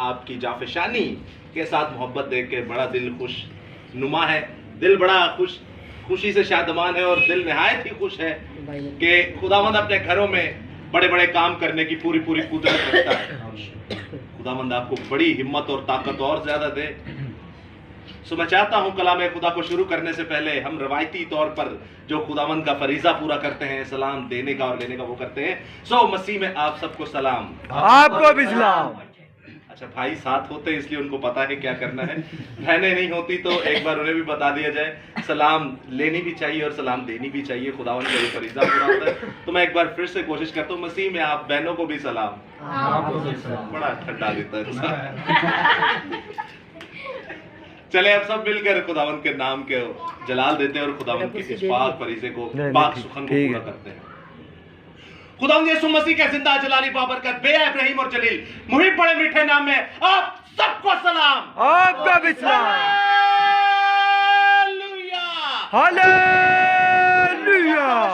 آپ کی جافشانی کے ساتھ محبت دیکھ کے بڑا دل خوش نما ہے، دل بڑا خوشی سے شادمان ہے، اور دل نہایت ہی خوش ہے کہ خداوند اپنے گھروں میں بڑے بڑے کام کرنے کی پوری قدرت رکھتا ہے۔ خداوند آپ کو بڑی ہمت اور طاقت اور زیادہ دے۔ سو میں چاہتا ہوں کلام خدا کو شروع کرنے سے پہلے ہم روایتی طور پر جو خداوند کا فریضہ پورا کرتے ہیں، سلام دینے کا اور لینے کا، وہ کرتے ہیں۔ سو مسیح میں آپ سب کو سلام۔ آپ کو بھی سلام۔ اچھا، بھائی ساتھ ہوتے اس لیے ان کو پتا ہے کیا کرنا ہے، بہنیں نہیں ہوتی تو ایک بار انہیں بھی بتا دیا جائے، سلام لینی بھی چاہیے اور سلام دینی بھی چاہیے، خداوند کا یہ فریضہ پورا ہوتا ہے۔ تو میں ایک بار پھر سے کوشش کرتا ہوں، مسیح میں آپ بہنوں کو بھی سلام۔ بڑا ٹھنڈا دیتا ہے۔ چلے اب سب مل کر خداوند کے نام کے جلال دیتے ہیں اور خداوند کے اس پاک فریضے کو، پاک سخن کو پورا کرتے ہیں۔ خداوند یسوع مسیح کے زندہ جلالی بابرکت بے ابراہیم اور جلیل محب بڑے میٹھے نام میں آپ سب کو سلام۔ آپ کا بھی سلام۔ ہاللویہ۔ ہاللویہ۔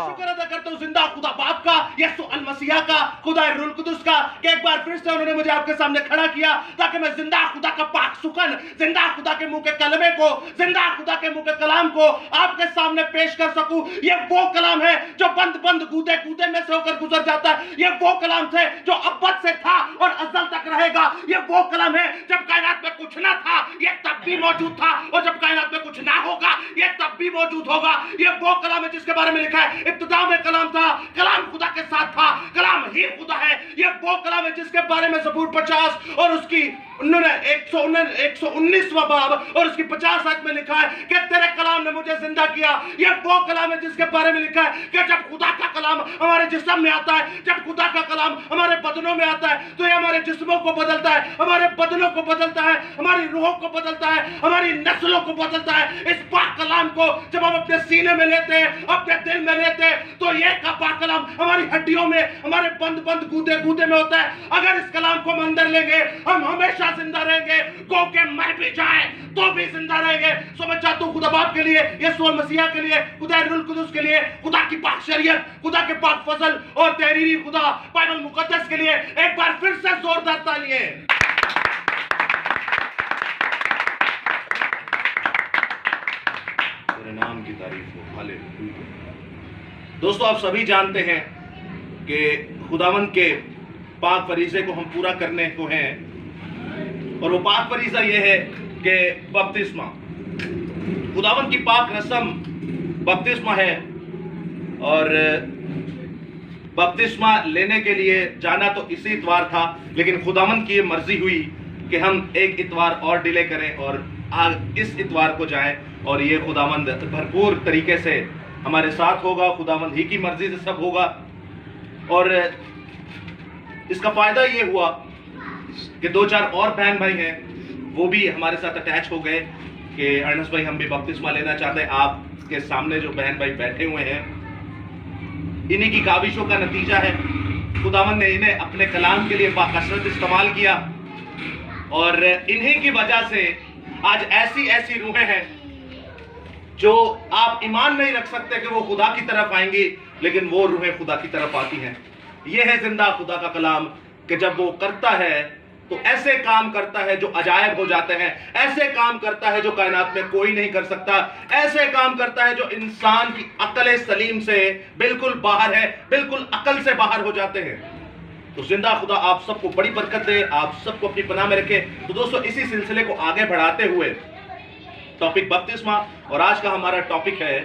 شکر ادا کرتا ہوں زندہ خدا باپ کا، یسوع المسیح کا، خدا روح القدس کا، کہ ایک بار پھر سے انہوں نے مجھے آپ کے سامنے کھڑا کیا تاکہ میں زندہ خدا کا پاک سخن، زندہ خدا کے منہ کے کلمے کو، زندہ خدا کے منہ کے کلام کو آپ کے سامنے پیش کر سکوں۔ یہ وہ کلام ہے جو بند گودے میں سے ہو کر گزر جاتا ہے۔ یہ وہ کلام تھے جو ابد سے تھا اور ازل تک رہے گا۔ یہ وہ کلام ہے جب کائنات میں کچھ نہ تھا یہ تب بھی موجود تھا، اور جب کائنات میں کچھ نہ ہوگا یہ تب بھی موجود ہوگا۔ یہ وہ کلام ہے جس کے بارے میں لکھا ہے ابتدا میں کلام تھا، کلام خدا کے ساتھ تھا، کلام ہی خدا ہے۔ یہ وہ کلام ہے جس کے بارے میں زبور 50 اور اس کی 119واں باب اور اس کی 50 آیت میں لکھا ہے کہ تیرے کلام نے مجھے زندہ کیا۔ یہ وہ کلام ہے جس کے بارے میں لکھا ہے کہ جب خدا کا کلام ہمارے جسم میں آتا ہے، جب خدا کا کلام ہمارے بدنوں میں آتا ہے تو یہ ہمارے جسموں کو بدلتا ہے، ہمارے بدنوں کو بدلتا ہے، ہماری روحوں کو بدلتا ہے، ہماری نسلوں کو بدلتا ہے۔ اس پاک کلام کو جب ہم اپنے سینے میں لیتے ہیں، اپنے دل میں لیتے ہیں، تو یہ پاک کلام ہماری ہڈیوں میں، ہمارے بند گودے میں ہوتا ہے۔ اگر اس کلام کو ہم اندر لیں گے ہم ہمیشہ زندہ رہیں گے، گو کہ مر بھی جائیں تو بھی زندہ رہیں گے۔ سو میں چاہتا ہوں خدا باپ کے لیے، یسوع المسیح کے لیے، خدا روح القدس کے لیے، خدا کی پاک شریعت، خدا کے پاک فضل اور تحریری خدا بائبل مقدس کے لیے ایک بار پھر سے زوردار تالیاں۔ تیرے نام کی تعریف ہو، ہاللیلویہ۔ دوستو آپ سبھی جانتے ہیں کہ خداوند کے پاک فریضے کو ہم پورا کرنے کو ہیں، اور وہ پاک فریضہ یہ ہے کہ بپتسمہ، خداوند کی پاک رسم بپتسمہ ہے، اور بپتسمہ لینے کے لیے جانا تو اسی اتوار تھا، لیکن خداوند کی یہ مرضی ہوئی کہ ہم ایک اتوار اور ڈیلے کریں اور اس اتوار کو جائیں، اور یہ خداوند بھرپور طریقے سے ہمارے ساتھ ہوگا، خداوند ہی کی مرضی سے سب ہوگا۔ اور اس کا فائدہ یہ ہوا کہ 2-4 اور بہن بھائی ہیں وہ بھی ہمارے ساتھ اٹیچ ہو گئے کہ ارنس بھائی ہم بھی بپتسمہ لینا چاہتے ہیں۔ آپ کے سامنے جو بہن بھائی بیٹھے ہوئے ہیں انہی کی کاوشوں کا نتیجہ ہے، خداوند نے انہیں اپنے کلام کے لیے باکثرت استعمال کیا، اور انہی کی وجہ سے آج ایسی روحیں ہیں جو آپ ایمان نہیں رکھ سکتے کہ وہ خدا کی طرف آئیں گی، لیکن وہ روحیں خدا کی طرف آتی ہیں۔ یہ ہے زندہ خدا کا کلام کہ جب وہ کرتا ہے تو ایسے کام کرتا ہے جو عجائب ہو جاتے ہیں، ایسے کام کرتا ہے جو کائنات میں کوئی نہیں کر سکتا، ایسے کام کرتا ہے جو انسان کی عقل سلیم سے بالکل باہر ہے، بالکل عقل سے باہر ہو جاتے ہیں۔ تو زندہ خدا آپ سب کو بڑی برکت دے، آپ سب کو اپنی پناہ میں رکھے۔ تو دوستو اسی سلسلے کو آگے بڑھاتے ہوئے ٹاپک بپتسمہ، اور آج کا ہمارا ٹاپک ہے،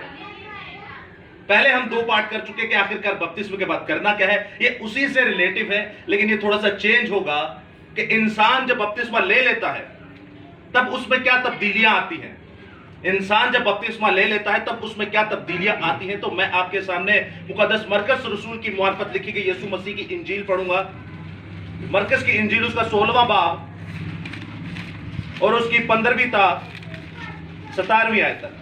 پہلے ہم 2 پارٹ کر چکے کہ آخرکار بپتسمہ کے بعد کرنا کیا ہے، یہ اسی سے ریلیٹیو ہے، لیکن یہ تھوڑا سا چینج ہوگا کہ انسان جب بپتسمہ لے لیتا ہے تب اس میں کیا تبدیلیاں آتی ہیں۔ انسان جب بپتسمہ لے لیتا ہے تب اس میں کیا تبدیلیاں آتی ہیں۔ تو میں آپ کے سامنے مقدس مرکز رسول کی معرفت لکھی گئی یسوع مسیح کی انجیل پڑھوں گا۔ مرکز کی انجیل اس کا 16واں باب اور اس کی 15ویں تا 17ویں آیت تک،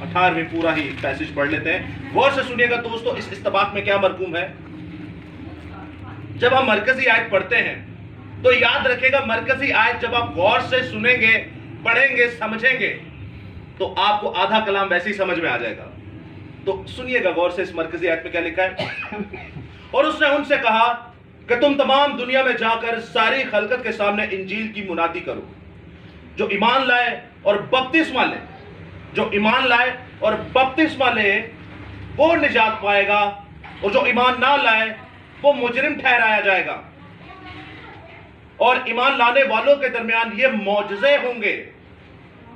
18ویں پورا ہی پیسج پڑھ لیتے ہیں۔ غور سے سنیے گا دوستو، اس استباق میں کیا مرکوم ہے۔ جب ہم مرکزی آیت پڑھتے ہیں تو یاد رکھے گا، مرکزی آیت جب آپ غور سے سنیں گے، پڑھیں گے، سمجھیں گے تو آپ کو آدھا کلام ویسے ہی سمجھ میں آ جائے گا۔ تو سنیے گا غور سے اس مرکزی آیت میں کیا لکھا ہے۔ اور اس نے ان سے کہا، کہ تم تمام دنیا میں جا کر ساری خلقت کے سامنے انجیل کی منادی کرو. جو ایمان لائے اور بپتسمہ لے، جو ایمان لائے اور بپتسمہ لے وہ نجات پائے گا، اور جو ایمان نہ لائے وہ مجرم ٹھہرایا جائے گا. اور ایمان لانے والوں کے درمیان یہ معجزے ہوں گے،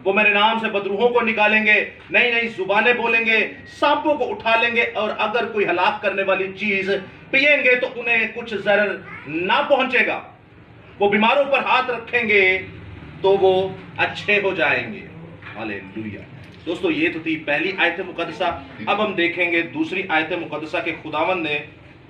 وہ میرے نام سے بدروحوں کو نکالیں گے، نئی نئی زبانیں بولیں گے، سانپوں کو اٹھا لیں گے، اور اگر کوئی ہلاک کرنے والی چیز پئیں گے تو انہیں کچھ ضرر نہ پہنچے گا. وہ بیماروں پر ہاتھ رکھیں گے تو وہ اچھے ہو جائیں گے. ہاللیلویا. دوستو یہ تو تھی پہلی آیت مقدسہ. اب ہم دیکھیں گے دوسری آیت مقدسہ کہ خداوند نے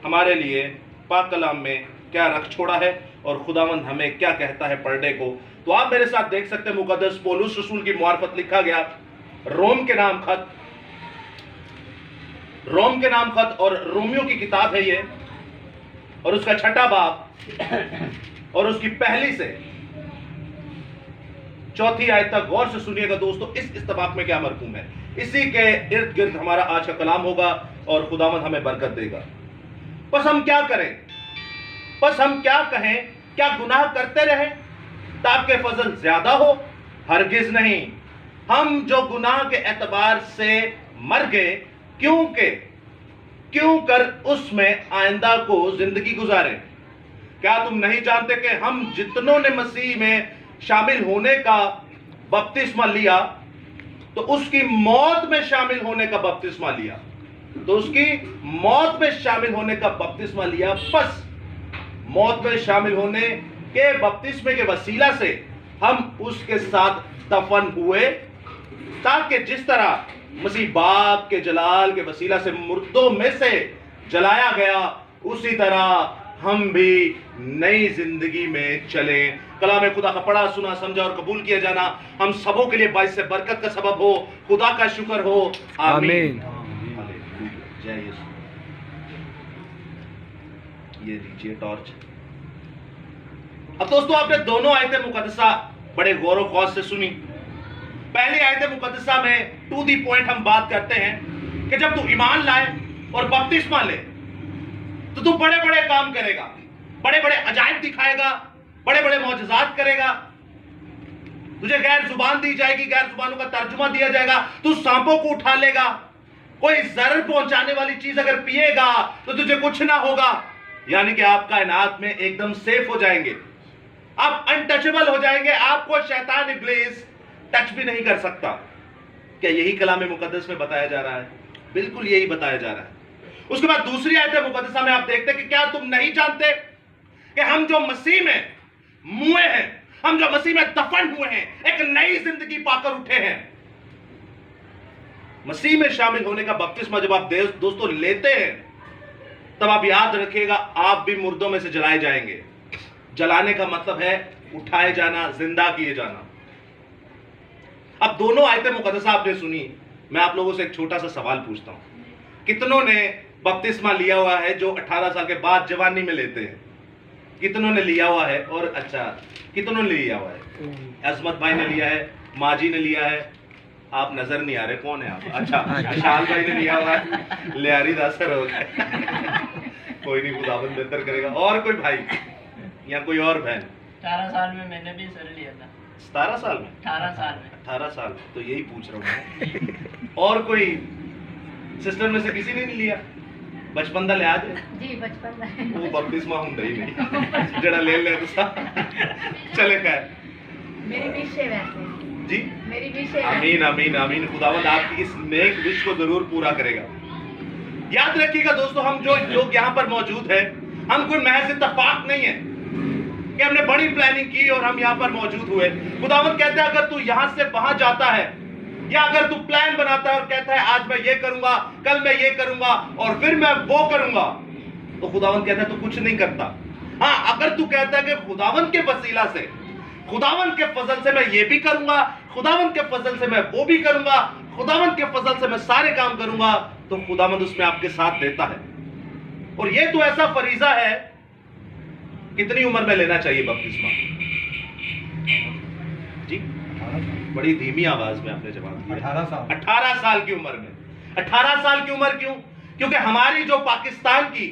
ہمارے لیے پاک کلام میں کیا رکھ چھوڑا ہے اور خداوند ہمیں کیا کہتا ہے پڑھنے کو. تو آپ میرے ساتھ دیکھ سکتے ہیں مقدس پولس رسول کی معرفت لکھا گیا روم کے نام خط، روم کے نام خط اور رومیوں کی کتاب ہے یہ، اور اس کا 6واں باب اور اس کی پہلی سے 4 آیت تک غور سے سنیے گا دوستو. اس اتفاق میں کیا مرکوم ہے، اسی کے ارد گرد ہمارا آج کا کلام ہوگا اور خداوند ہمیں برکت دے گا. پس ہم کیا کریں، پس ہم کیا کہیں، کیا گناہ کرتے رہیں تاکہ فضل زیادہ ہو؟ ہرگز نہیں. ہم جو گناہ کے اعتبار سے مر گئے کیوں کر اس میں آئندہ کو زندگی گزاریں. کیا تم نہیں جانتے کہ ہم جتنوں نے مسیح میں شامل ہونے کا بپتسمہ لیا تو اس کی موت میں شامل ہونے کا بپتسمہ لیا، تو اس کی موت میں شامل ہونے کا بپتسمہ لیا. پس موت میں شامل ہونے کے بپتسمے کے وسیلہ سے ہم اس کے ساتھ دفن ہوئے، تاکہ جس طرح مسیح باپ کے جلال کے وسیلہ سے مردوں میں سے جلایا گیا اسی طرح ہم بھی نئی زندگی میں چلیں. کلام خدا کا پڑھا سنا سمجھا اور قبول کیا جانا ہم سبوں کے لیے باعث برکت کا سبب ہو. خدا کا شکر ہو. آمین. جے یسوع. یہ دیجئے ٹارچ. اب دوستو آپ نے دونوں آیتیں مقدسہ بڑے غور و خوض سے سنی. پہلی آیت مقدسہ میں ٹو دی پوائنٹ ہم بات کرتے ہیں کہ جب تو ایمان لائے اور بپتسمہ لے تو تو بڑے بڑے کام کرے گا، بڑے بڑے عجائب دکھائے گا، بڑے بڑے معجزات کرے گا. تجھے غیر زبان دی جائے گی، غیر زبانوں کا ترجمہ دیا جائے گا، تو سانپوں کو اٹھا لے گا. کوئی ضرر پہنچانے والی چیز اگر پیے گا تو تجھے کچھ نہ ہوگا. یعنی کہ آپ کائنات میں ایک دم سیف ہو جائیں گے، آپ انٹچبل ہو جائیں گے، آپ کو شیطان ابلیس ٹچ بھی نہیں کر سکتا. کیا یہی کلام مقدس میں بتایا جا رہا ہے؟ بالکل یہی بتایا جا رہا ہے. اس کے بعد دوسری آیت مقدسہ میں آپ دیکھتے ہیں کہ کیا تم نہیں جانتے کہ ہم جو مسیح میں موئے ہیں، ہم جو مسیح میں دفن ہوئے ہیں، ایک نئی زندگی پا کر اٹھے ہیں. مسیح میں شامل ہونے کا بپتسمہ جب آپ دوستو لیتے ہیں تب آپ یاد رکھیے گا آپ بھی مردوں میں سے جلائے جائیں گے. جلانے کا مطلب ہے اٹھائے جانا، زندہ کیے جانا. اب دونوں آیتیں مقدسہ آپ نے سنی. میں آپ لوگوں سے ایک چھوٹا سا سوال پوچھتا ہوں. کتنوں نے بپتسمہ لیا ہوا ہے جو 18 سال کے بعد جوانی میں لیتے ہیں؟ کتنوں نے لیا ہوا ہے؟ اور اچھا کتنوں نے لیا ہوا ہے؟ عظمت بھائی نے لیا ہے، ماجی نے لیا ہے. آپ نظر نہیں آ رہے، کون ہے آپ؟ اچھا اشال بھائی نے لیا ہوا ہے، لیاری داسر ہو گئے. کوئی نہیں، خداوند بہتر کرے گا. اور کوئی بھائی یا کوئی اور بہن؟ 18 سال میں نے بھی سر لیا تھا. 17 سال میں؟ 18 سال میں. 18 سال تو یہی پوچھ رہا ہوں. اور کوئی سسٹر میں سے کسی نے نہیں لیا؟ بچپن دا لیا جائے جی بچپن وہ بپتسمہ ہوں ہی نہیں جڑا لے لے تو سا چلے خیر. میری وش ہے ویسے جی میری وش ہے. آمین آمین آمین. خداوند آپ کی اس نیک وش کو ضرور پورا کرے گا. یاد رکھیے گا دوستو ہم جو لوگ یہاں پر موجود ہیں ہم کوئی محض اتفاق نہیں ہے کہ ہم نے بڑی پلاننگ کی اور ہم یہاں پر موجود ہوئے. خداوند کہتا ہے اگر تو یہاں سے وہاں جاتا ہے یا اگر تو پلان بناتا ہے اور کہتا ہے آج میں یہ کروں گا، کل میں یہ کروں گا اور پھر میں وہ کروں گا، تو خداوند کہتا ہے تو کچھ نہیں کرتا. ہاں اگر تو کہتا ہے کہ خداوند کے وسیلہ سے، خداوند کے فضل سے میں یہ بھی کروں گا، خداوند کے فضل سے میں وہ بھی کروں گا، خداوند کے فضل سے میں سارے کام کروں گا، تو خداوند اس میں آپ کے ساتھ دیتا ہے. اور یہ تو ایسا فریضہ ہے. کتنی عمر میں لینا چاہیے بپتسمہ؟ جی بڑی دھیمی آواز میں آپ نے جواب دیا. 18 سال. 18 سال کی عمر میں. 18 سال کی عمر کیوں؟ کیونکہ ہماری جو پاکستان کی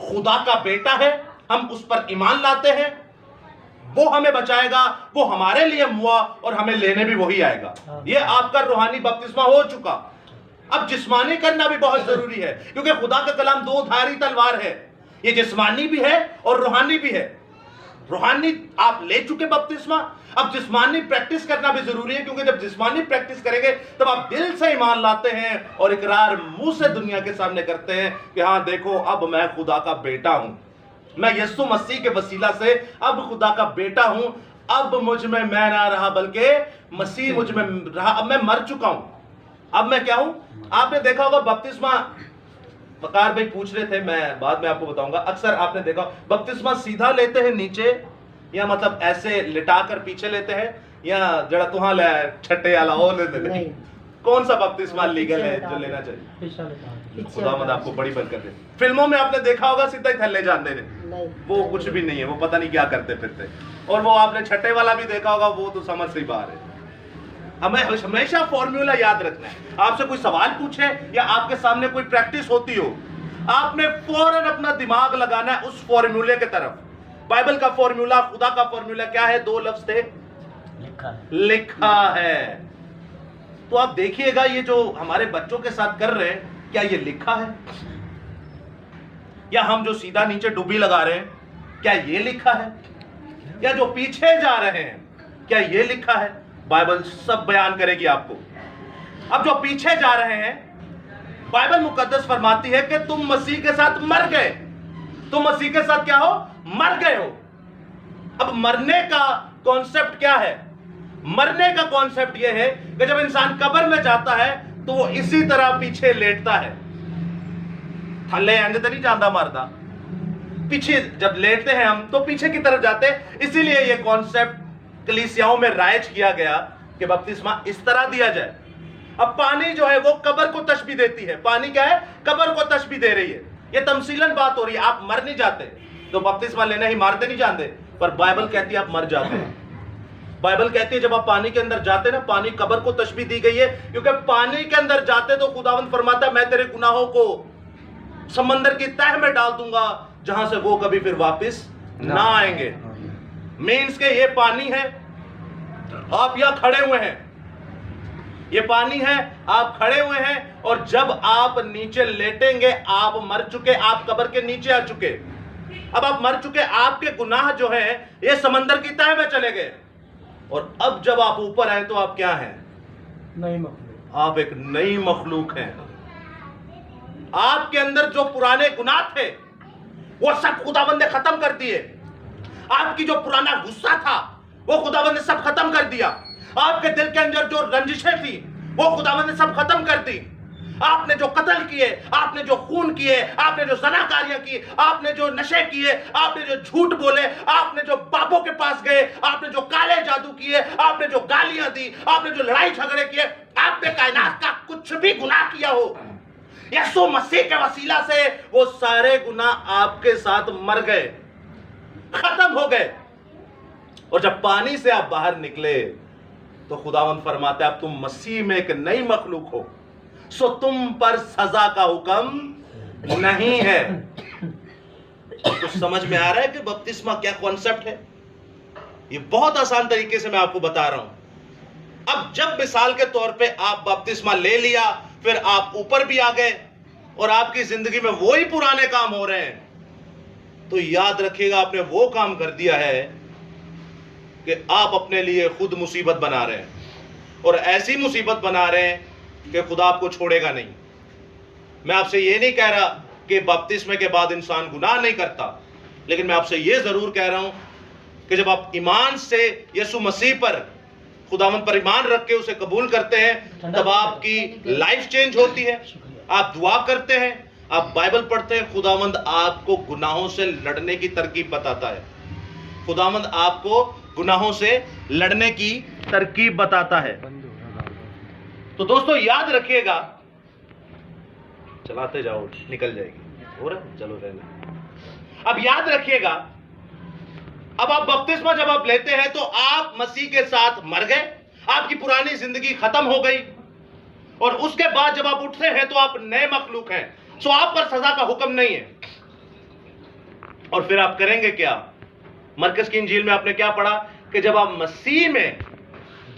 خدا کا بیٹا ہے, ہم اس پر ایمان لاتے ہیں, وہ ہمیں بچائے گا, وہ ہمارے لیے ہوا اور ہمیں لینے بھی وہی آئے گا. یہ آپ کا روحانی بپتسمہ ہو چکا. اب جسمانی کرنا بھی بہت ضروری ہے, کیونکہ خدا کا کلام دو دھاری تلوار ہے. یہ جسمانی بھی ہے اور روحانی بھی ہے. روحانی آپ لے چکے بپتسمہ, اب جسمانی پریکٹس کرنا بھی ضروری ہے, کیونکہ جب جسمانی پریکٹس کریں گے تب آپ دل سے ایمان لاتے ہیں اور اقرار منہ سے دنیا کے سامنے کرتے ہیں کہ ہاں دیکھو اب میں خدا کا بیٹا ہوں, میں یسوع مسیح کے وسیلہ سے اب خدا کا بیٹا ہوں. اب مجھ میں نہ رہا بلکہ مسیح مجھ میں رہا. اب میں مر چکا ہوں, اب میں کیا ہوں. آپ نے دیکھا ہوگا بپتسمہ, وقار بھائی پوچھ رہے تھے, میں بعد میں آپ کو بتاؤں گا. اکثر آپ نے دیکھا بپتسمہ سیدھا لیتے ہیں نیچے, یا مطلب ایسے لٹا کر پیچھے لیتے ہیں, یا جڑا تہاں لے چھٹے والا وہ لیتے ہیں. کون سا بپتسمہ لیگل ہے جو لینا چاہیے؟ خدا مند آپ کو بڑی برکت ہے. فلموں میں آپ نے دیکھا ہوگا سیدھا ہی تھلے جاندے نے, وہ کچھ بھی نہیں ہے, وہ پتہ نہیں کیا کرتے پھرتے. اور وہ آپ نے چھٹے والا بھی دیکھا ہوگا, وہ تو سمجھ سے باہر ہے. ہمیں ہمیشہ فارمولا یاد رکھنا ہے. آپ سے کوئی سوال پوچھے یا آپ کے سامنے کوئی پریکٹس ہوتی ہو, آپ نے فوراً اپنا دماغ لگانا ہے اس فارمولے کے طرف. بائبل کا فارمولا, خدا کا فارمولا کیا ہے؟ 2 لفظ تھے, لکھا ہے. تو آپ دیکھیے گا یہ جو ہمارے بچوں کے ساتھ کر رہے ہیں, کیا یہ لکھا ہے؟ یا ہم جو سیدھا نیچے ڈوبی لگا رہے ہیں, کیا یہ لکھا ہے؟ یا جو پیچھے جا رہے ہیں, کیا یہ لکھا ہے؟ بائبل سب بیان کرے گی آپ کو. اب جو پیچھے جا رہے ہیں, بائبل مقدس فرماتی ہے کہ تم مسیح کے ساتھ مر گئے. تم مسیح کے ساتھ کیا ہو؟ مر گئے ہو. اب مرنے کا کانسیپٹ کیا ہے؟ مرنے کا کانسیپٹ یہ ہے کہ جب انسان قبر میں جاتا ہے تو وہ اسی طرح پیچھے لیٹتا ہے. تھلے انج تو نہیں جاندہ مردا, پیچھے جب لیٹتے ہیں ہم تو پیچھے کی طرف جاتے. اسی لیے یہ کانسیپٹ کلیسیاؤں میں رائج کیا گیا کہ بپتسمہ اس طرح دیا جائے. اب پانی جو ہے وہ قبر کو تشبیہ دیتی ہے. پانی کیا ہے؟ قبر کو تشبیہ دے رہی ہے. یہ تمثیلاً بات ہو رہی ہے. آپ مر نہیں جاتے, تو بپتسمہ لینے ہی مارتے نہیں جانتے, پر بائبل کہتی ہے آپ مر جاتے ہیں. بائبل کہتی ہے جب آپ پانی کے اندر جاتے نا, پانی قبر کو تشبیہ دی گئی ہے, کیونکہ پانی کے اندر جاتے تو خداوند فرماتا ہے میں تیرے گناہوں کو سمندر کی تہ میں ڈال دوں گا, جہاں سے وہ کبھی پھر واپس نہ آئیں گے. مینس کہ یہ پانی ہے, آپ یہاں کھڑے ہوئے ہیں, یہ پانی ہے, آپ کھڑے ہوئے ہیں, اور جب آپ نیچے لیٹیں گے آپ مر چکے, آپ قبر کے نیچے آ چکے. اب آپ مر چکے, آپ کے گناہ جو ہیں یہ سمندر کی تہ میں چلے گئے. اور اب جب آپ اوپر آئے تو آپ کیا ہیں؟ نئی مخلوق. آپ ایک نئی مخلوق ہیں. آپ کے اندر جو پرانے گناہ تھے وہ سب خداوند نے ختم کر دیے. آپ کی جو پرانا غصہ تھا وہ خداوند نے سب ختم کر دیا. آپ کے دل کے اندر جو رنجشیں تھی وہ خداوند نے سب ختم کر دی. آپ نے جو قتل کیے, آپ نے جو خون کیے, آپ نے جو زناکاریاں کی, آپ نے جو نشے کیے, آپ نے جو جھوٹ بولے, آپ نے جو بابوں کے پاس گئے, آپ نے جو کالے جادو کیے, آپ نے جو گالیاں دی, آپ نے جو لڑائی جھگڑے کیے, آپ نے کائنات کا کچھ بھی گناہ کیا ہو, یسوع مسیح کے وسیلہ سے وہ سارے گناہ آپ کے ساتھ مر گئے, ختم ہو گئے. اور جب پانی سے آپ باہر نکلے تو خداوند فرماتا ہے اب تم مسیح میں ایک نئی مخلوق ہو, سو تم پر سزا کا حکم نہیں ہے. کچھ سمجھ میں آ رہا ہے کہ بپتسمہ کیا کانسیپٹ ہے؟ یہ بہت آسان طریقے سے میں آپ کو بتا رہا ہوں. اب جب مثال کے طور پہ آپ بپتسمہ لے لیا, پھر آپ اوپر بھی آ گئے اور آپ کی زندگی میں وہی پرانے کام ہو رہے ہیں, تو یاد رکھیے گا آپ نے وہ کام کر دیا ہے کہ آپ اپنے لیے خود مصیبت بنا رہے ہیں, اور ایسی مصیبت بنا رہے ہیں کہ خدا آپ کو چھوڑے گا نہیں. میں آپ سے یہ نہیں کہہ رہا کہ بپتسمے کے بعد انسان گناہ نہیں کرتا, لیکن میں آپ سے یہ ضرور کہہ رہا ہوں کہ جب آپ ایمان سے یسوع مسیح پر, خداوند پر ایمان رکھ کے اسے قبول کرتے ہیں, تب آپ کی لائف چینج ہوتی ہے. آپ دعا کرتے ہیں, آپ بائبل پڑھتے ہیں, خداوند آپ کو گناہوں سے لڑنے کی ترکیب بتاتا ہے. خداوند آپ کو گناہوں سے لڑنے کی ترکیب بتاتا ہے. تو دوستو یاد رکھیے گا, چلاتے جاؤ نکل جائے گی, ہو رہا ہے, چلو رہنا. اب یاد رکھیے گا, اب آپ بپتسمہ جب آپ لیتے ہیں تو آپ مسیح کے ساتھ مر گئے, آپ کی پرانی زندگی ختم ہو گئی, اور اس کے بعد جب آپ اٹھتے ہیں تو آپ نئے مخلوق ہیں. سو آپ پر سزا کا حکم نہیں ہے. اور پھر آپ کریں گے کیا؟ مرکز کی انجیل میں آپ نے کیا پڑھا کہ جب آپ مسیح میں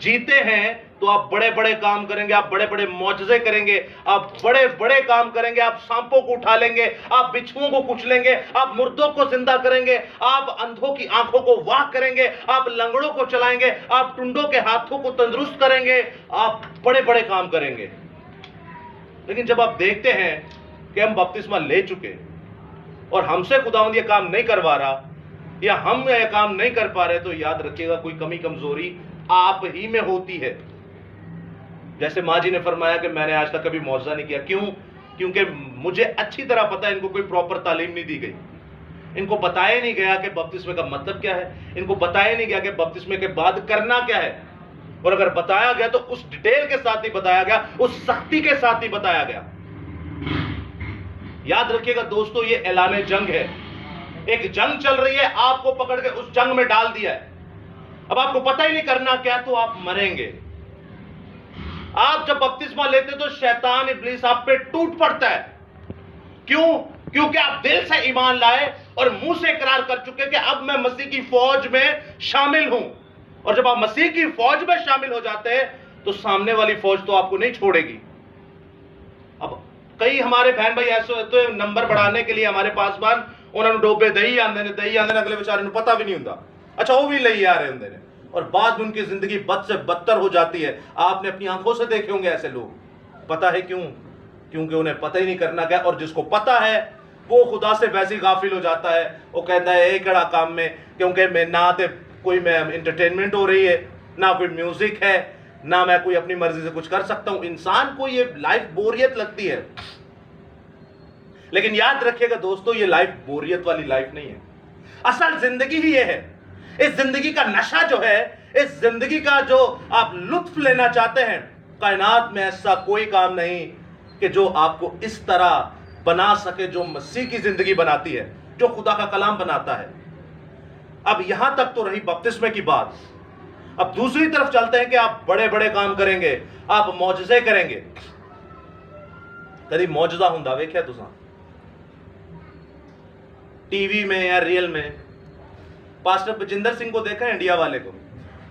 جیتے ہیں تو آپ بڑے بڑے کام کریں گے, آپ بڑے بڑے معجزے کریں گے, آپ بڑے بڑے کام کریں گے, آپ سانپوں کو اٹھا لیں گے, آپ بچھوؤں کو کچلیں گے, آپ مردوں کو زندہ کریں گے, آپ اندھوں کی آنکھوں کو واہ کریں گے, آپ لنگڑوں کو چلائیں گے, آپ ٹنڈوں کے ہاتھوں کو تندرست کریں گے, آپ بڑے بڑے کام کریں گے. لیکن جب آپ دیکھتے ہیں کہ ہم بپتسمہ لے چکے اور ہم سے خداوند یہ کام نہیں کروا رہا یا ہم یہ کام نہیں کر پا رہے, تو یاد رکھیے گا کوئی کمی کمزوری آپ ہی میں ہوتی ہے. جیسے ماں جی نے فرمایا کہ میں نے آج تک کبھی معجزہ نہیں کیا. کیوں؟ کیونکہ مجھے اچھی طرح پتا ہے ان کو کوئی پراپر تعلیم نہیں دی گئی. ان کو بتایا نہیں گیا کہ بپتسمے کا مطلب کیا ہے, ان کو بتایا نہیں گیا کہ بپتسمے کے بعد کرنا کیا ہے, اور اگر بتایا گیا تو اس ڈیٹیل کے ساتھ نہیں بتایا گیا, اس سختی کے ساتھ نہیں بتایا گیا. یاد رکھیے گا دوستو, یہ اعلان جنگ ہے. ایک جنگ چل رہی ہے, آپ کو پکڑ کے اس جنگ میں ڈال دیا ہے. اب آپ کو پتہ ہی نہیں کرنا کیا, تو آپ مریں گے. آپ جب بپتسمہ لیتے تو شیطان ابلیس آپ پہ ٹوٹ پڑتا ہے. کیوں؟ کیونکہ آپ دل سے ایمان لائے اور منہ سے اقرار کر چکے کہ اب میں مسیح کی فوج میں شامل ہوں. اور جب آپ مسیح کی فوج میں شامل ہو جاتے ہیں تو سامنے والی فوج تو آپ کو نہیں چھوڑے گی. اب کئی ہمارے بہن بھائی ایسے ہوتے ہیں نمبر بڑھانے کے لیے ہمارے پاس بان انہوں نے ڈوبے دہی آندے نے اگلے بیچارے پتہ بھی نہیں ہوتا. اچھا وہ بھی لئی آ رہے ہوندے نے, اور بعد میں ان کی زندگی بد سے بدتر ہو جاتی ہے. آپ نے اپنی آنکھوں سے دیکھے ہوں گے ایسے لوگ. پتہ ہے کیوں؟ کیونکہ انہیں پتہ ہی نہیں کرنا کیا, اور جس کو پتہ ہے وہ خدا سے ویسے غافل ہو جاتا ہے. وہ کہتا ہے ایک کڑا کام میں, کیونکہ میں نہ تے کوئی میں انٹرٹینمنٹ ہو رہی ہے, نہ کوئی میوزک ہے, نہ میں کوئی اپنی مرضی سے کچھ کر سکتا ہوں. انسان کو یہ لائف بوریت لگتی ہے. لیکن یاد رکھیے گا دوستو, یہ لائف بوریت والی لائف نہیں ہے. اصل زندگی ہی یہ ہے. اس زندگی کا نشہ جو ہے, اس زندگی کا جو آپ لطف لینا چاہتے ہیں, کائنات میں ایسا کوئی کام نہیں کہ جو آپ کو اس طرح بنا سکے جو مسیح کی زندگی بناتی ہے, جو خدا کا کلام بناتا ہے. اب یہاں تک تو رہی بپتسمے کی بات. اب دوسری طرف چلتے ہیں کہ آپ بڑے بڑے کام کریں گے, آپ معجزے کریں گے. کدی معجزہ ہوندا ویکھیا تساں ٹی وی میں یا ریئل میں؟ پاسٹر بجندر سنگھ کو دیکھا ہے, انڈیا والے کو,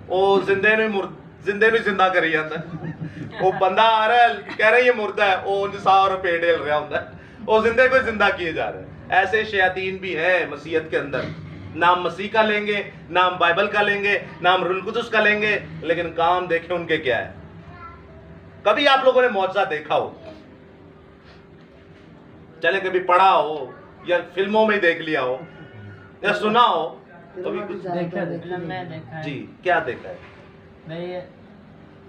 وہ زندے نو زندہ کری جاتا ہے. وہ بندہ آ رہا ہے کہہ رہا ہے یہ مردہ ہے, وہ سارا پیٹ ہل رہا ہوتا ہے, وہ زندے کو زندہ کیے جا رہے ہیں. ایسے شیاطین بھی ہیں مسیحیت کے اندر. نام مسیح کا لیں گے, نام بائبل کا لیں گے, نام روح القدس کا لیں گے, لیکن کام دیکھیں ان کے کیا ہے. کبھی آپ لوگوں نے معجزہ دیکھا ہو, چلے کبھی پڑھا ہو یا فلموں میں دیکھ لیا ہو یا سنا ہو, کبھی کچھ دیکھا میں دیکھا ہے. جی کیا دیکھا ہے؟ بھئی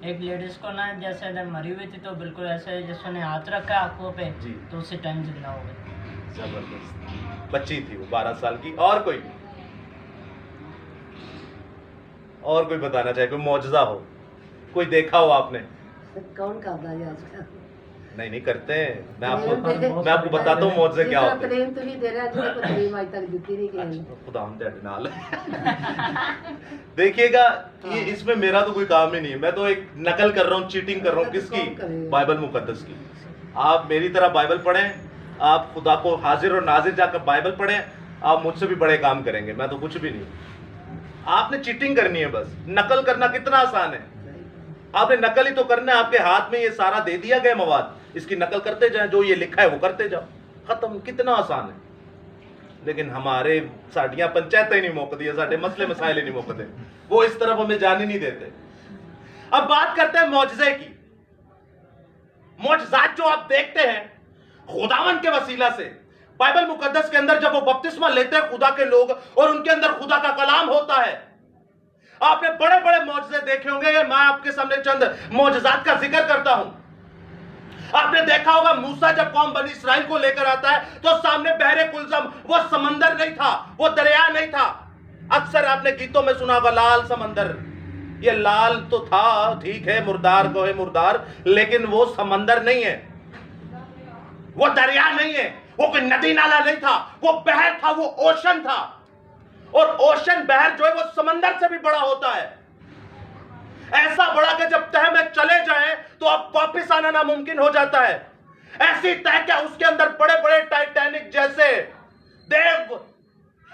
ایک لیڈیز کو نا جیسے جب مری ہوئی تھی تو بالکل ایسے جیسے انہیں ہاتھ رکھا آنکھوں پہ جی. تو اسی ٹائم زندہ ہو گئی. زبردست. بچی تھی وہ 12 سال کی. اور کوئی بتانا چاہے, کوئی معجزہ ہو, کوئی دیکھا ہو آپ نے؟ کون کرتا ہے آج کل؟ نہیں کرتے ہیں. میں آپ کو بتاتا ہوں معجزے کیا ہوتے ہیں. تعلیم تو نہیں دے رہا, جس کو تعلیم آج تک دیتی نہیں کسی نے. خدا ہم تیرے نال دیکھیے گا, یہ اس میں میرا تو کوئی کام ہی نہیں ہے. میں تو ایک نقل کر رہا ہوں, چیٹنگ کر رہا ہوں. کس کی؟ بائبل مقدس کی. آپ میری طرح بائبل پڑھیں, آپ خدا کو حاضر اور ناظر جا کر بائبل پڑھیں, آپ مجھ سے بھی بڑے کام کریں گے. میں تو کچھ بھی نہیں. آپ نے چیٹنگ کرنی ہے بس. نقل کرنا کتنا آسان ہے. آپ نے نقل ہی تو کرنا ہے. آپ کے ہاتھ میں یہ سارا دے دیا گیا مواد, اس کی نقل کرتے جائیں, جو یہ لکھا ہے وہ کرتے جاؤ, ختم. کتنا آسان ہے. لیکن ہمارے ساڈیاں پنچایتیں ہی نہیں موقع ہے, ساڈے مسئلے مسائل ہی نہیں موقع, وہ اس طرف ہمیں جانے نہیں دیتے. اب بات کرتے ہیں معجزے کی. معجزات جو آپ دیکھتے ہیں خداوند کے وسیلہ سے, بائبل مقدس کے اندر جب وہ بپتسمہ لیتے ہیں خدا کے لوگ اور ان کے اندر خدا کا کلام ہوتا ہے, آپ نے بڑے بڑے معجزے دیکھے ہوں گے. میں آپ کے سامنے چند معجزات کا ذکر کرتا ہوں. آپ نے دیکھا ہوگا موسیٰ جب قوم بنی اسرائیل کو لے کر آتا ہے تو سامنے بحر کلثم, وہ سمندر نہیں تھا, وہ دریا نہیں تھا. اکثر آپ نے گیتوں میں سنا ہوگا لال سمندر. یہ لال تو تھا, ٹھیک ہے, مردار کو ہے مردار, لیکن وہ سمندر نہیں ہے, وہ دریا نہیں ہے, وہ کوئی ندی نالا نہیں تھا, وہ بحر تھا, وہ اوشن تھا. اور اوشن بحر جو ہے وہ سمندر سے بھی بڑا ہوتا ہے. ایسا بڑا کہ جب تہ میں چلے جائیں تو اب واپس آنا ناممکن ہو جاتا ہے. ایسی تہ کہ اس کے اندر بڑے بڑے ٹائٹینک جیسے دیو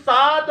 7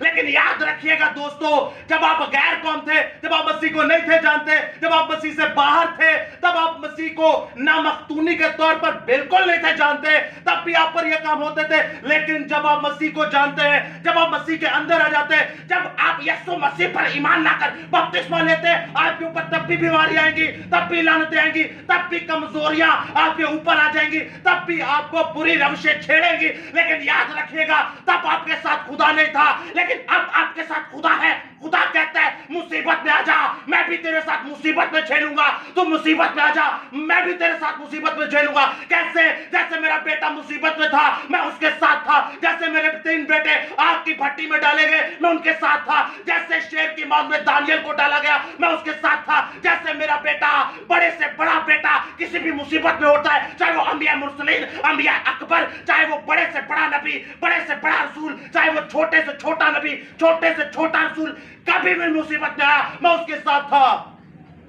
لیکن یاد رکھیے گا دوستو، جب آپ غیر قوم تھے، جب آپ مسیح کو نہیں تھے جانتے، جب آپ مسیح سے باہر تھے، تب آپ مسیح کو نامختونی کے طور پر بالکل نہیں تھے جانتے، تب بھی آپ پر یہ کام ہوتے تھے. لیکن جب آپ مسیح کو جانتے ہیں، جب آپ مسیح کے اندر آ جاتے ہیں، جب آپ یسوع مسیح پر ایمان لا کر بپتسمہ لیتے ہیں، آپ کے اوپر تب بھی بیماری آئیں گی، تب بھی لعنتیں آئیں گی، تب بھی کمزوریاں آپ کے اوپر آ جائیں گی، تب بھی آپ کو بری روشیں چھیڑیں گی. لیکن یاد رکھیے گا، تب آپ کے ساتھ خدا نہیں تھا، لیکن اب آپ کے ساتھ خدا ہے. خدا کہتا ہے مصیبت میں آ جا، میں بھی تیرے ساتھ مصیبت میں جھیلوں گا. تو مصیبت میں آ جا، میں بھی تیرے ساتھ مصیبت میں جھیلوں گا. کیسے؟ جیسے میرا بیٹا مصیبت میں تھا میں اس کے ساتھ تھا. جیسے میرے 3 بیٹے آگ کی بھٹی میں ڈالے گئے میں ان کے ساتھ تھا. جیسے شیر کی ماؤں میں دانیل کو ڈالا گیا میں اس کے ساتھ تھا. جیسے میرا بیٹا، بڑے سے بڑا بیٹا کسی بھی مصیبت میں ہوتا ہے، چاہے وہ انبیاء مرسلین، انبیاء اکبر، چاہے وہ بڑے سے بڑا نبی، بڑے سے بڑا رسول، چاہے وہ چھوٹے سے چھوٹا نبی، چھوٹے سے چھوٹا رسول، کبھی بھی مصیبت میں آیا میں اس کے ساتھ تھا.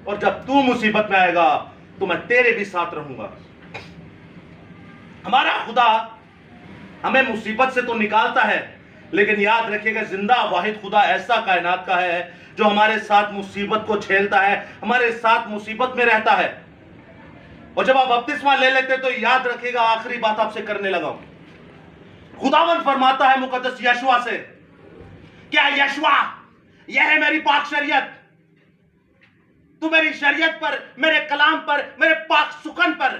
اور جب تو مصیبت میں آئے گا تو میں تیرے بھی ساتھ رہوں گا. ہمارا خدا ہمیں مصیبت سے تو نکالتا ہے، لیکن یاد رکھیے گا زندہ واحد خدا ایسا کائنات کا ہے جو ہمارے ساتھ مصیبت کو جھیلتا ہے، ہمارے ساتھ مصیبت میں رہتا ہے. اور جب آپ بپتسمہ لے لیتے تو یاد رکھیے گا، آخری بات آپ سے کرنے لگا ہوں، خداوند فرماتا ہے مقدس یشوع سے، کیا یشوع یہ ہے میری پاک شریعت، تو میری شریعت پر، میرے کلام پر، میرے پاک سخن پر،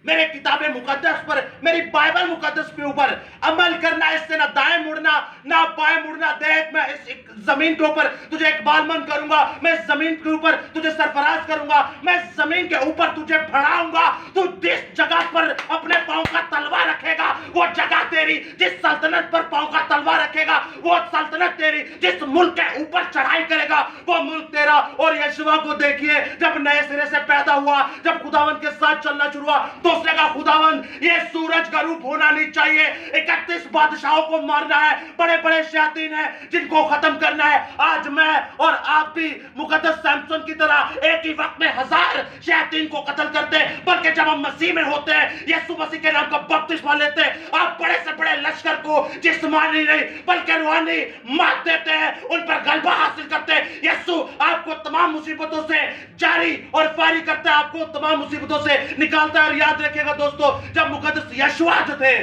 میرے کتاب مقدس پر، میری بائبل مقدس کے اوپر عمل کرنا، اس سے نہ دائیں مڑنا نہ بائیں مڑنا. دیکھ میں اس زمین کے اوپر تجھے اقبال مند کروں گا، میں اس زمین کے اوپر تجھے سرفراز کروں گا، میں اس زمین کے اوپر تجھے بڑھاؤں گا. تو جس جگہ پر اپنے پاؤں کا تلوار رکھے گا وہ جگہ تیری، جس سلطنت پر پاؤں کا تلوار رکھے گا وہ سلطنت تیری، جس ملک کے اوپر چڑھائی کرے گا وہ ملک تیرا. اور یشوع کو دیکھیے، جب نئے سرے سے پیدا ہوا، جب خداوند کے ساتھ چلنا شروع ہوا تو اس نے کہا خداوند یہ سورج غروب ہونا نہیں چاہیے، 31 بادشاہوں کو مارنا ہے، بڑے بڑے شیاطین ہیں جن کو ختم کرنا ہے. آج میں اور آپ بھی مقدس سیمسن کی طرح ایک ہی وقت میں 1000 شیاطین کو قتل کرتے ہیں، بلکہ جب ہم مسیح میں ہوتے ہیں، یسوع مسیح کے نام کا بپتسمہ لیتے ہیں، آپ بڑے سے بڑے لشکر کو جسمانی نہیں بلکہ روحانی مات دیتے ہیں، ان پر غلبہ حاصل کرتے ہیں. یسوع آپ کو تمام مصیبتوں سے جاری اور فاری کرتا ہے، آپ کو تمام مصیبتوں سے نکالتا ہے. اور یاد رکھیے گا دوستو، جب مقدس یشوع جو تھے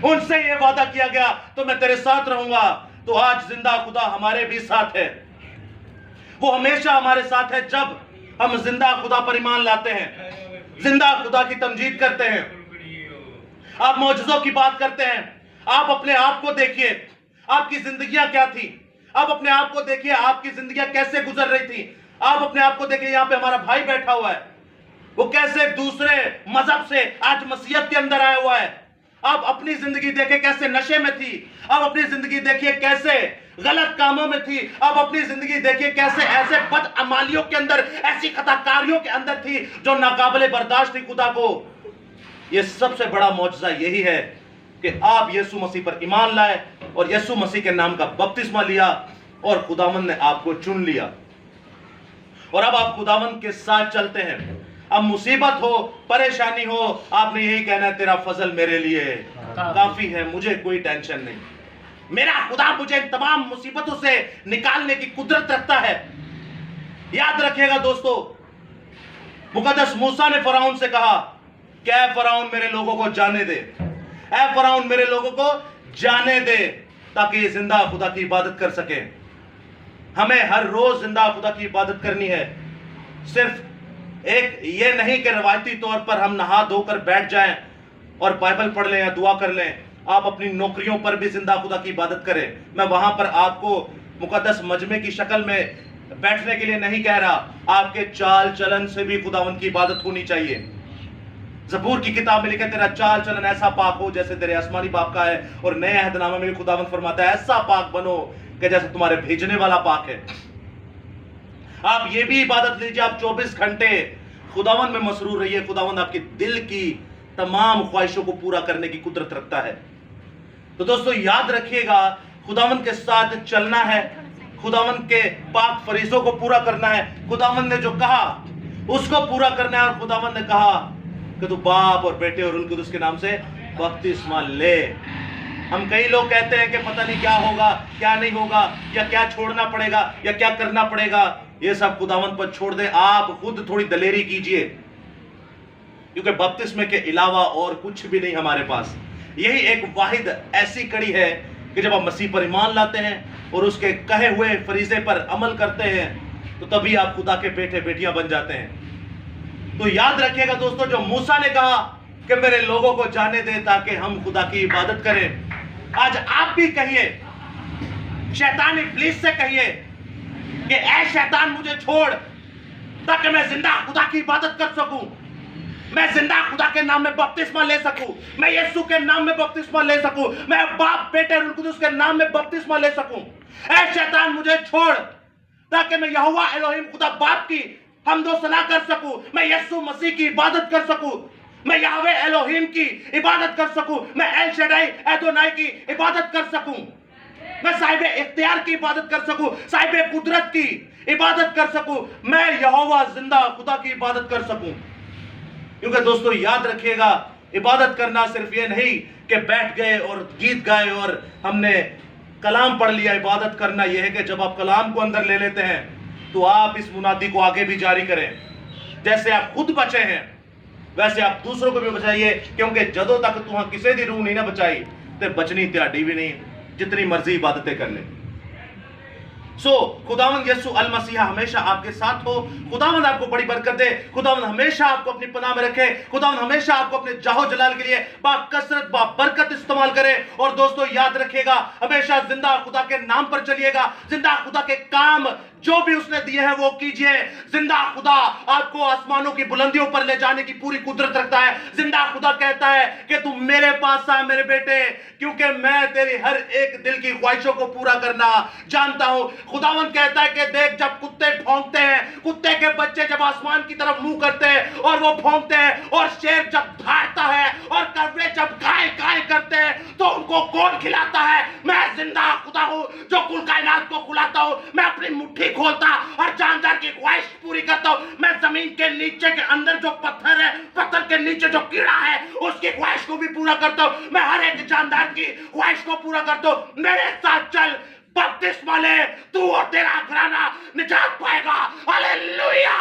ان سے یہ وعدہ کیا گیا تو میں تیرے ساتھ رہوں گا، تو آج زندہ خدا ہمارے بھی ساتھ ہے. وہ ہمیشہ ہمارے ساتھ ہے جب ہم زندہ خدا پر ایمان لاتے ہیں، زندہ خدا کی تمجید کرتے ہیں. آپ معجزوں کی بات کرتے ہیں، آپ اپنے آپ کو دیکھیے، آپ کی زندگیاں کیا تھی. آپ اپنے آپ کو دیکھیے، آپ کی زندگیاں کیسے گزر رہی تھی. آپ اپنے آپ کو دیکھیے، یہاں پہ ہمارا بھائی بیٹھا ہوا ہے، وہ کیسے دوسرے مذہب سے آج مسیحیت کے اندر آیا ہوا ہے. آپ اپنی زندگی دیکھیں کیسے نشے میں تھی، آپ اپنی زندگی دیکھیے کیسے غلط کاموں میں تھی، آپ اپنی زندگی دیکھیے کیسے ایسے بدعمالیوں کے اندر، ایسی خطاکاریوں کے اندر تھی جو ناقابل برداشت تھی خدا کو. یہ سب سے بڑا معجزہ یہی ہے کہ آپ یسوع مسیح پر ایمان لائے اور یسوع مسیح کے نام کا بپتسمہ لیا اور خداوند نے آپ کو چن لیا. اور اب آپ خداوند کے ساتھ چلتے ہیں. اب مصیبت ہو، پریشانی ہو، آپ نے یہی کہنا ہے تیرا فضل میرے لیے کافی ہے، مجھے کوئی ٹینشن نہیں. میرا خدا مجھے ان تمام مصیبتوں سے نکالنے کی قدرت رکھتا ہے. یاد رکھیے گا دوستو، مقدس موسیٰ نے فرعون سے کہا کہ اے فرعون میرے لوگوں کو جانے دے، اے فرعون میرے لوگوں کو جانے دے تاکہ یہ زندہ خدا کی عبادت کر سکیں. ہمیں ہر روز زندہ خدا کی عبادت کرنی ہے. صرف ایک یہ نہیں کہ روایتی طور پر ہم نہا دھو کر بیٹھ جائیں اور بائبل پڑھ لیں یا دعا کر لیں. آپ اپنی نوکریوں پر بھی زندہ خدا کی عبادت کریں. میں وہاں پر آپ کو مقدس مجمع کی شکل میں بیٹھنے کے لیے نہیں کہہ رہا، آپ کے چال چلن سے بھی خداوند کی عبادت ہونی چاہیے. زبور کی کتاب میں لکھا تیرا چال چلن ایسا پاک ہو جیسے تیرے آسمانی باپ کا ہے. اور نئے عہد نامہ میں بھی خداوند فرماتا ہے ایسا پاک بنو کہ جیسے تمہارے بھیجنے والا پاک ہے. آپ یہ بھی عبادت لیجئے، آپ 24 گھنٹے خداوند میں مسرور رہیے. خداوند آپ کے دل کی تمام خواہشوں کو پورا کرنے کی قدرت رکھتا ہے. تو دوستو یاد رکھیے گا، خداوند کے ساتھ چلنا ہے، خداوند کے پاک فریضوں کو پورا کرنا ہے. خداوند نے جو کہا اس کو پورا کرنا ہے. اور خداوند نے کہا کہ تو باپ اور بیٹے اور روح القدس کے نام سے بپتسمہ لے. ہم کئی لوگ کہتے ہیں کہ پتہ نہیں کیا ہوگا کیا نہیں ہوگا یا کیا چھوڑنا پڑے گا یا کیا کرنا پڑے گا. یہ سب خداوند پر چھوڑ دیں. آپ خود تھوڑی دلیری کیجئے, کیونکہ بپتسمے کے علاوہ اور کچھ بھی نہیں ہمارے پاس. یہی ایک واحد ایسی کڑی ہے کہ جب آپ مسیح پر ایمان لاتے ہیں اور اس کے کہے ہوئے فریضے پر عمل کرتے ہیں تو تبھی آپ خدا کے بیٹے بیٹیاں بن جاتے ہیں. تو یاد رکھیے گا دوستو, جو موسیٰ نے کہا کہ میرے لوگوں کو جانے دیں تاکہ ہم خدا کی عبادت کریں, آج آپ بھی کہیے, شیطان ابلیس سے کہیے کہ اے شیطان مجھے چھوڑ تاکہ میں زندہ خدا کی عبادت کر سکوں, میں زندہ خدا کے نام میں بپتسمہ لے سکوں, میں یسوع کے نام میں بپتسمہ لے سکوں, میں باپ بیٹے روح القدس کے نام میں بپتسمہ لے سکوں. اے شیطان مجھے چھوڑ تاکہ میں یہوہ الہیم خدا باپ کی حمد و ثنا کر سکوں, میں یسوع مسیح کی عبادت کر سکوں, میں یہوہ الہیم کی عبادت کر سکوں, میں ایل شڈائی ایدونائی کی عبادت کر سکوں, میں صاحب اختیار کی عبادت کر سکوں, صاحب قدرت کی عبادت کر سکوں, میں یہوہ زندہ خدا کی عبادت کر سکوں. کیونکہ دوستو یاد رکھیے گا, عبادت کرنا صرف یہ نہیں کہ بیٹھ گئے اور گیت گائے اور ہم نے کلام پڑھ لیا. عبادت کرنا یہ ہے کہ جب آپ کلام کو اندر لے لیتے ہیں تو آپ اس منادی کو آگے بھی جاری کریں. جیسے آپ خود بچے ہیں ویسے آپ دوسروں کو بھی بچائیے, کیونکہ جدوں تک تو کسی دی روح نہیں نہ بچائی تے بچنی تیاڈی بھی نہیں, جتنی مرضی عبادتیں کر لیں. خداوند یسوع المسیح ہمیشہ آپ کے ساتھ ہو. خداوند آپ کو بڑی برکت دے. خداوند ہمیشہ آپ کو اپنی پناہ میں رکھے. خداوند ہمیشہ آپ کو اپنے جاہ و جلال کے لیے با کثرت با برکت استعمال کرے. اور دوستو یاد رکھیے گا, ہمیشہ زندہ خدا کے نام پر چلیے گا. زندہ خدا کے کام جو بھی اس نے دیے ہیں وہ کیجئے. زندہ خدا آپ کو آسمانوں کی بلندیوں پر لے جانے کی پوری قدرت رکھتا ہے. زندہ خدا کہتا ہے کہ تم میرے پاس آ میرے بیٹے, کیونکہ میں تیری ہر ایک دل کی خواہشوں کو پورا کرنا جانتا ہوں. خداوند کہتا ہے کہ دیکھ, جب کتے بھونکتے ہیں, کتے کے بچے جب آسمان کی طرف منہ کرتے ہیں اور وہ بھونکتے ہیں, اور شیر جب دھاڑتا ہے اور کوے جب گائے گائے کرتے ہیں تو ان کو کون کھلاتا ہے؟ میں زندہ خدا ہوں جو کل کائنات کو کھلاتا ہوں. میں اپنی مٹھی کھولتا اور جاندار کی خواہش پوری کرتا ہوں. میں زمین کے نیچے کے اندر جو پتھر ہے, پتھر کے نیچے جو کیڑا ہے, اس کی خواہش کو بھی پورا کرتا ہوں. میں ہر ایک جاندار کی خواہش کو پورا کرتا ہوں. میرے ساتھ چل, بپتسمہ لے, تو اور تیرا گھرانہ نجات پائے گا. ہاللیلویہ,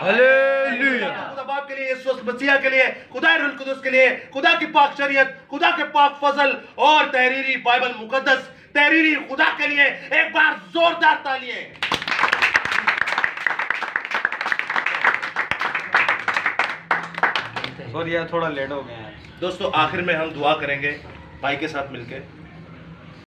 ہاللیلویہ. خدا باپ کے لیے, یسوع مسیح کے لیے, خدا روح القدس کے لیے, خدا کی پاک شریعت, خدا کے پاک فضل اور تحریری بائبل مقدس, تحریری خدا کے لیے ایک بار زوردار تالیاں. سوری یار تھوڑا لیٹ ہو گئے ہیں. دوستو آخر میں ہم دعا کریں گے بھائی کے ساتھ مل کے.